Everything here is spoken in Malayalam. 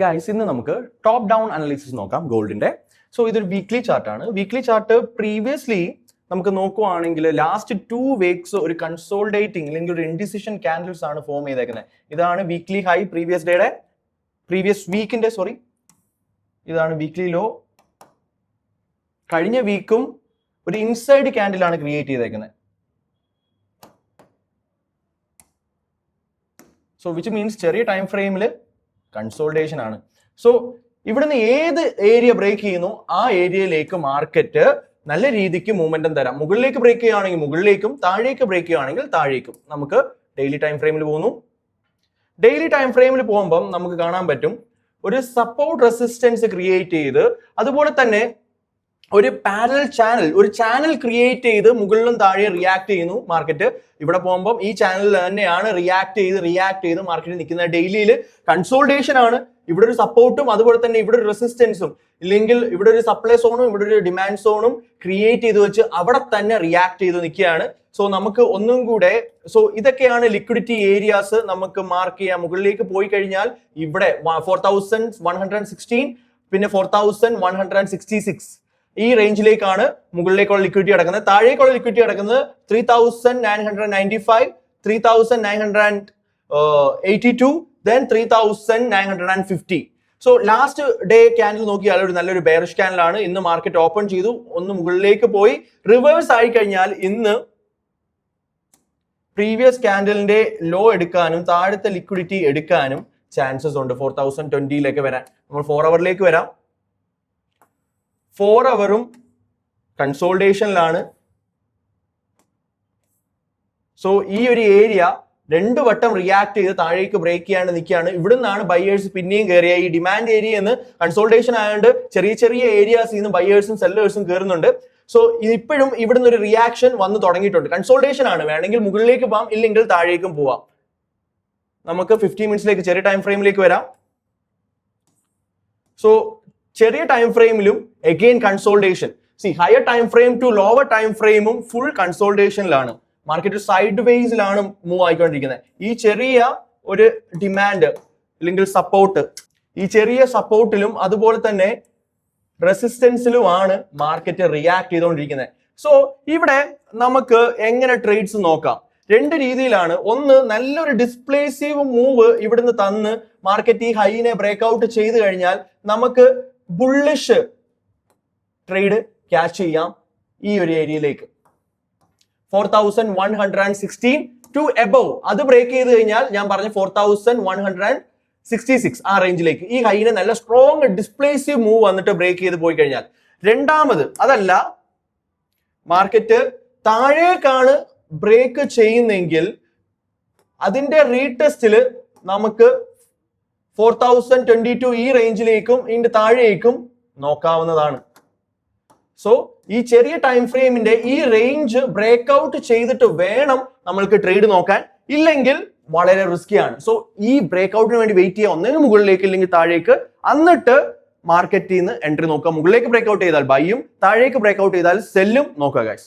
ഗൈസ് ഇന്ന് നമുക്ക് ടോപ്പ് ഡൗൺ അനാലിസിസ് നോക്കാം ഗോൾഡിന്റെ. സോ ഇതൊരു വീക്ക്ലി ചാർട്ടാണ്. വീക്ക്ലി ചാർട്ട് പ്രീവിയസ്ലി നമുക്ക് നോക്കുവാണെങ്കിൽ ലാസ്റ്റ് 2 വീക്സ് ഒരു കൺസോൾഡേറ്റിംഗ് അല്ലെങ്കിൽ ഒരു ഇൻഡിസിഷൻ ക്യാൻഡിൽസ് ആണ് ഫോം ചെയ്തേക്കുന്നത്. ഇതാണ് വീക്ക്ലി ഹൈ പ്രീവിയസ് വീക്കിന്റെ ഇതാണ് വീക്ക്ലി ലോ. കഴിഞ്ഞ വീക്കും ഒരു ഇൻസൈഡ് ക്യാൻഡിലാണ് ക്രിയേറ്റ് ചെയ്തേക്കുന്നത്. സോ വിച്ച് മീൻസ് ചെറിയ ടൈം ഫ്രെയിമിൽ കൺസോൾട്ടേഷൻ ആണ്. സോ ഇവിടുന്ന് ഏത് ഏരിയ ബ്രേക്ക് ചെയ്യുന്നു ആ ഏരിയയിലേക്ക് മാർക്കറ്റ് നല്ല രീതിക്ക് മൂവ്മെന്റം തരാം. മുകളിലേക്ക് ബ്രേക്ക് ചെയ്യുകയാണെങ്കിൽ മുകളിലേക്കും, താഴേക്ക് ബ്രേക്ക് ചെയ്യുകയാണെങ്കിൽ താഴേക്കും. നമുക്ക് ഡെയിലി ടൈം ഫ്രെയിമിൽ പോകുന്നു. ഡെയിലി ടൈം ഫ്രെയിമിൽ പോകുമ്പം നമുക്ക് കാണാൻ പറ്റും ഒരു സപ്പോർട്ട് റെസിസ്റ്റൻസ് ക്രിയേറ്റ് ചെയ്ത്, അതുപോലെ തന്നെ ഒരു പാരലൽ ചാനൽ ക്രിയേറ്റ് ചെയ്ത് മുകളിലും താഴെ റിയാക്ട് ചെയ്യുന്നു മാർക്കറ്റ്. ഇവിടെ പോകുമ്പോൾ ഈ ചാനൽ തന്നെയാണ് റിയാക്ട് ചെയ്ത് മാർക്കറ്റ് നിൽക്കുന്നത്. ഡെയിലിയിൽ കൺസോൾട്ടേഷൻ ആണ്. ഇവിടെ ഒരു സപ്പോർട്ടും അതുപോലെ തന്നെ ഇവിടെ ഒരു റെസിസ്റ്റൻസും, ഇല്ലെങ്കിൽ ഇവിടെ ഒരു സപ്ലൈ സോണും ഇവിടെ ഒരു ഡിമാൻഡ് സോണും ക്രിയേറ്റ് ചെയ്ത് വെച്ച് അവിടെ തന്നെ റിയാക്ട് ചെയ്ത് നിൽക്കുകയാണ്. സോ നമുക്ക് ഒന്നും കൂടെ ഇതൊക്കെയാണ് ലിക്വിഡിറ്റി ഏരിയാസ് നമുക്ക് മാർക്ക് ചെയ്യാം. മുകളിലേക്ക് പോയി കഴിഞ്ഞാൽ ഇവിടെ 4116, പിന്നെ 4166 ഈ റേഞ്ചിലേക്കാണ് മുകളിലേക്കുള്ള ലിക്വിഡിറ്റി കിടക്കുന്നത്. താഴേക്കുള്ള ലിക്വിഡിറ്റി കിടക്കുന്നത് 3995, 3982, then 3950. So last day candle നോക്കിയാൽ ഒരു നല്ലൊരു ബെയറിഷ് ക്യാൻഡിലാണ്. ഇന്ന് മാർക്കറ്റ് ഓപ്പൺ ചെയ്തു, ഒന്ന് മുകളിലേക്ക് പോയി റിവേഴ്സ് ആയി കഴിഞ്ഞാൽ ഇന്ന് പ്രീവിയസ് ക്യാൻഡിലിന്റെ ലോ എടുക്കാനും താഴത്തെ ലിക്വിഡിറ്റി എടുക്കാനും ചാൻസസ് ഉണ്ട്. 4020 വരാൻ. നമ്മൾ 4 അവറിലേക്ക് വരാം. 4 അവറും കൺസോൾട്ടേഷനിലാണ്. സോ ഈ ഒരു ഏരിയ 2 വട്ടം റിയാക്ട് ചെയ്ത് താഴേക്ക് ബ്രേക്ക് ചെയ്യാണ്ട് നിൽക്കുകയാണ്. ഇവിടുന്നാണ് ബയേഴ്സ് പിന്നെയും കയറിയ. ഈ ഡിമാൻഡ് ഏരിയ എന്ന് കൺസോൾട്ടേഷൻ ആയതുകൊണ്ട് ചെറിയ ചെറിയ ഏരിയാസിൽ നിന്ന് ബയേഴ്സും സെല്ലേഴ്സും കയറുന്നുണ്ട്. സോ ഇപ്പോഴും ഇവിടുന്ന് ഒരു റിയാക്ഷൻ വന്ന് തുടങ്ങിയിട്ടുണ്ട്. കൺസോൾട്ടേഷൻ ആണ്. വേണമെങ്കിൽ മുകളിലേക്ക് പോവാം, ഇല്ലെങ്കിൽ താഴേക്കും പോവാം. നമുക്ക് 15 മിനിറ്റ്സിലേക്ക് ചെറിയ ടൈം ഫ്രെയിമിലേക്ക് വരാം. സോ ചെറിയ ടൈം ഫ്രെയിമിലും again consolidation. Higher time frame to lower time ഫ്രെയിമും ഫുൾ കൺസോൾട്ടേഷനിലാണ്. മാർക്കറ്റ് സൈഡ് വേസിലാണ് മൂവ് ആയിക്കൊണ്ടിരിക്കുന്നത്. ഈ ചെറിയ ഒരു ഡിമാൻഡ് അല്ലെങ്കിൽ സപ്പോർട്ട്, ഈ ചെറിയ സപ്പോർട്ടിലും അതുപോലെ തന്നെ റെസിസ്റ്റൻസിലുമാണ് മാർക്കറ്റ് റിയാക്ട് ചെയ്തുകൊണ്ടിരിക്കുന്നത്. സോ ഇവിടെ നമുക്ക് എങ്ങനെ ട്രേഡ്സ് നോക്കാം? 2 രീതിയിലാണ്. ഒന്ന്, നല്ലൊരു ഡിസ്പ്ലേസീവ് മൂവ് ഇവിടുന്ന് തന്ന് മാർക്കറ്റ് ഈ ഹൈനെ ബ്രേക്ക്ഔട്ട് ചെയ്ത് കഴിഞ്ഞാൽ നമുക്ക് ബുള്ളിഷ് ട്രേഡ് ക്യാച്ച് ചെയ്യാം ഈ ഒരു ഏരിയയിലേക്ക്. 4116 ടു എബവ് അത് ബ്രേക്ക് ചെയ്ത് കഴിഞ്ഞാൽ ഞാൻ പറഞ്ഞ 4166 ആ റേഞ്ചിലേക്ക്, ഈ ഹൈനെ നല്ല സ്ട്രോങ് ഡിസ്പ്ലേസീവ് മൂവ് വന്നിട്ട് ബ്രേക്ക് ചെയ്ത് പോയി കഴിഞ്ഞാൽ. രണ്ടാമത് അതല്ല, മാർക്കറ്റ് താഴേക്കാണ് ബ്രേക്ക് ചെയ്യുന്നെങ്കിൽ അതിന്റെ റീടെസ്റ്റില് നമുക്ക് 4022 ഈ റേഞ്ചിലേക്കും ഇതിന്റെ താഴേക്കും നോക്കാവുന്നതാണ്. സോ ഈ ചെറിയ ടൈം ഫ്രെയിമിന്റെ ഈ റേഞ്ച് ബ്രേക്ക്ഔട്ട് ചെയ്തിട്ട് വേണം നമ്മൾക്ക് ട്രേഡ് നോക്കാൻ, ഇല്ലെങ്കിൽ വളരെ റിസ്കിയാണ്. സോ ഈ ബ്രേക്ക്ഔട്ടിന് വേണ്ടി വെയിറ്റ് ചെയ്യുക, ഒന്നിനും മുകളിലേക്ക് ഇല്ലെങ്കിൽ താഴേക്ക്, എന്നിട്ട് മാർക്കറ്റിൽ നിന്ന് എൻട്രി നോക്കുക. മുകളിലേക്ക് ബ്രേക്ക്ഔട്ട് ചെയ്താൽ ബൈയും, താഴേക്ക് ബ്രേക്ക്ഔട്ട് ചെയ്താൽ സെല്ലും നോക്കുക ഗൈസ്.